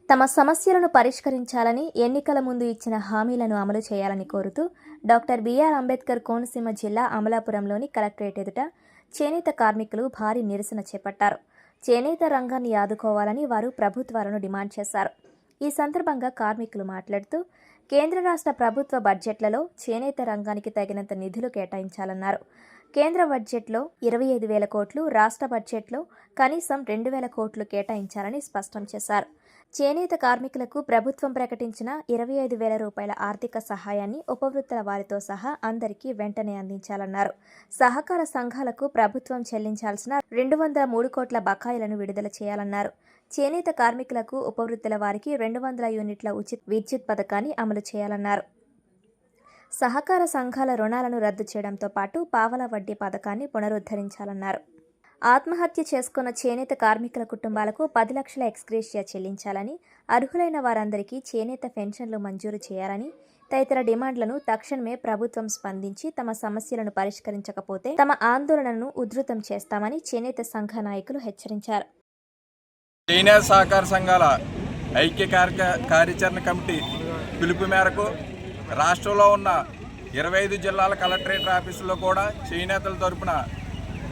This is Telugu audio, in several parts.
తమ సమస్యలను పరిష్కరించాలని ఎన్నికల ముందు ఇచ్చిన హామీలను అమలు చేయాలని కోరుతూ డాక్టర్ బిఆర్ అంబేద్కర్ కోనసీమ జిల్లా అమలాపురంలోని కలెక్టరేట్ ఎదుట చేనేత కార్మికులు భారీ నిరసన చేపట్టారు. చేనేత రంగాన్ని ఆదుకోవాలని వారు ప్రభుత్వాలను డిమాండ్ చేశారు. ఈ సందర్భంగా కార్మికులు మాట్లాడుతూ కేంద్ర రాష్ట్ర ప్రభుత్వ బడ్జెట్లలో చేనేత రంగానికి తగినంత నిధులు కేటాయించాలన్నారు. కేంద్ర బడ్జెట్లో 25,000 కోట్లు, రాష్ట్ర బడ్జెట్లో కనీసం 2,000 కోట్లు కేటాయించాలని స్పష్టం చేశారు. చేనేత కార్మికులకు ప్రభుత్వం ప్రకటించిన 25,000 రూపాయల ఆర్థిక సహాయాన్ని ఉపవృత్తుల వారితో సహా అందరికీ వెంటనే అందించాలన్నారు. సహకార సంఘాలకు ప్రభుత్వం చెల్లించాల్సిన 203 కోట్ల బకాయిలను విడుదల చేయాలన్నారు. చేనేత కార్మికులకు ఉపవృత్తుల వారికి 200 యూనిట్ల ఉచిత విద్యుత్ పథకాన్ని అమలు చేయాలన్నారు. సహకార సంఘాల రుణాలను రద్దు చేయడంతో పాటు పావల వడ్డీ పథకాన్ని పునరుద్ధరించాలన్నారు. ఆత్మహత్య చేసుకున్న చేనేత కార్మికుల కుటుంబాలకు 10 లక్షల ఎక్స్గ్రేషియా చెల్లించాలని, అర్హులైన వారందరికీ చేనేత పెన్షన్లు మంజూరు చేయాలని, తదితర డిమాండ్లను తక్షణమే ప్రభుత్వం స్పందించి తమ సమస్యలను పరిష్కరించకపోతే తమ ఆందోళనను ఉధృతం చేస్తామని చేనేత సంఘ నాయకులు హెచ్చరించారు. చేనేత సహకార సంఘాల ఐక్య కార్యాచరణ కమిటీ పిలుపు మేరకు రాష్ట్రంలో ఉన్న 25 జిల్లాల కలెక్టరేట్ ఆఫీసుల్లో కూడా చేనేతల తరపున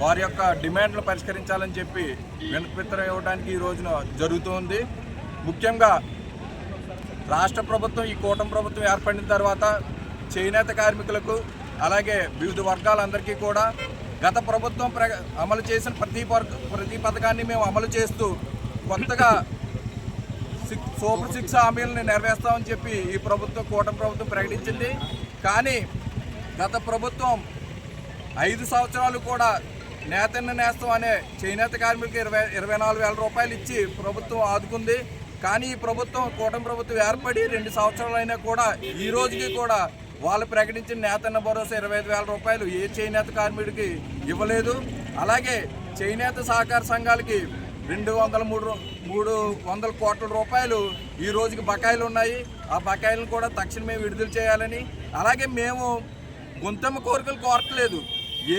వారి యొక్క డిమాండ్లు పరిష్కరించాలని చెప్పి వినతిపత్రం ఇవ్వడానికి ఈ రోజున జరుగుతుంది. ముఖ్యంగా రాష్ట్ర ప్రభుత్వం, ఈ కూటమి ప్రభుత్వం ఏర్పడిన తర్వాత చేనేత కార్మికులకు అలాగే వివిధ వర్గాలందరికీ కూడా గత ప్రభుత్వం అమలు చేసిన ప్రతి పథకాన్ని మేము అమలు చేస్తూ కొత్తగా సూపర్ 6 హామీలను నెరవేర్స్తామని చెప్పి ఈ ప్రభుత్వం, కూటమి ప్రభుత్వం ప్రకటించింది. కానీ గత ప్రభుత్వం 5 సంవత్సరాలు కూడా నేతన్న నేస్తం అనే చేనేత కార్మికులకు 24,000 రూపాయలు ఇచ్చి ప్రభుత్వం ఆదుకుంది. కానీ ఈ ప్రభుత్వం, కూటమి ప్రభుత్వం ఏర్పడి 2 సంవత్సరాలు అయినా కూడా ఈ రోజుకి కూడా వాళ్ళు ప్రకటించిన నేతన్న భరోసా 25,000 రూపాయలు ఏ చేనేత కార్మికుడికి ఇవ్వలేదు. అలాగే చేనేత సహకార సంఘాలకి 200-300 కోట్ల రూపాయలు ఈ రోజుకి బకాయిలు ఉన్నాయి. ఆ బకాయిలను కూడా తక్షణమే విడుదల చేయాలని, అలాగే మేము గుంతమ్మ కోరికలు కోరట్లేదు.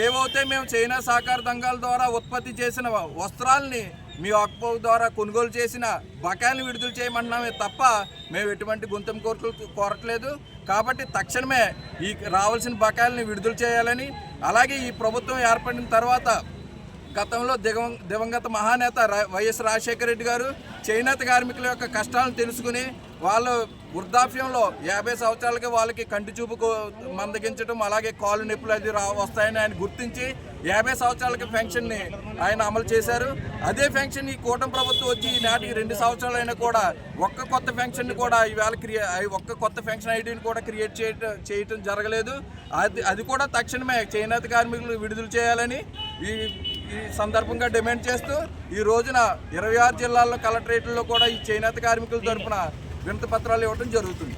ఏవైతే మేము చేనేత సహకార సంఘాల ద్వారా ఉత్పత్తి చేసిన వస్త్రాలని మీ ఆక్పో ద్వారా కొనుగోలు చేసిన బకాయిలను విడుదల చేయమంటున్నామే తప్ప మేము ఎటువంటి గుంతమ్మ కోరికలు కోరట్లేదు. కాబట్టి తక్షణమే ఈ రావాల్సిన బకాయిలని విడుదల చేయాలని, అలాగే ఈ ప్రభుత్వం ఏర్పడిన తర్వాత గతంలో దివంగత మహానేత వైఎస్ రాజశేఖర రెడ్డి గారు చేనేత కార్మికుల యొక్క కష్టాలను తెలుసుకుని వాళ్ళు వృద్ధాప్యంలో 50 సంవత్సరాలకి వాళ్ళకి కంటి చూపుకు మందగించడం, అలాగే కాలు నొప్పులు అది వస్తాయని ఆయన గుర్తించి 50 సంవత్సరాలకి పెన్షన్ని ఆయన అమలు చేశారు. అదే పెన్షన్ ఈ కూటమి ప్రభుత్వం వచ్చి నాటికి 2 సంవత్సరాలు అయినా కూడా ఒక్క కొత్త పెన్షన్ని కూడా ఈవేళ ఒక్క కొత్త పెన్షన్ ఐడిని కూడా క్రియేట్ చేయటం జరగలేదు. అది కూడా తక్షణమే చేనేత కార్మికులు విడుదల చేయాలని ఈ సందర్భంగా డిమాండ్ చేస్తూ ఈ రోజున 26 జిల్లాల్లో కలెక్టరేట్లలో కూడా ఈ చేనేత కార్మికుల తరపున వినతి పత్రాలు ఇవ్వడం జరుగుతుంది.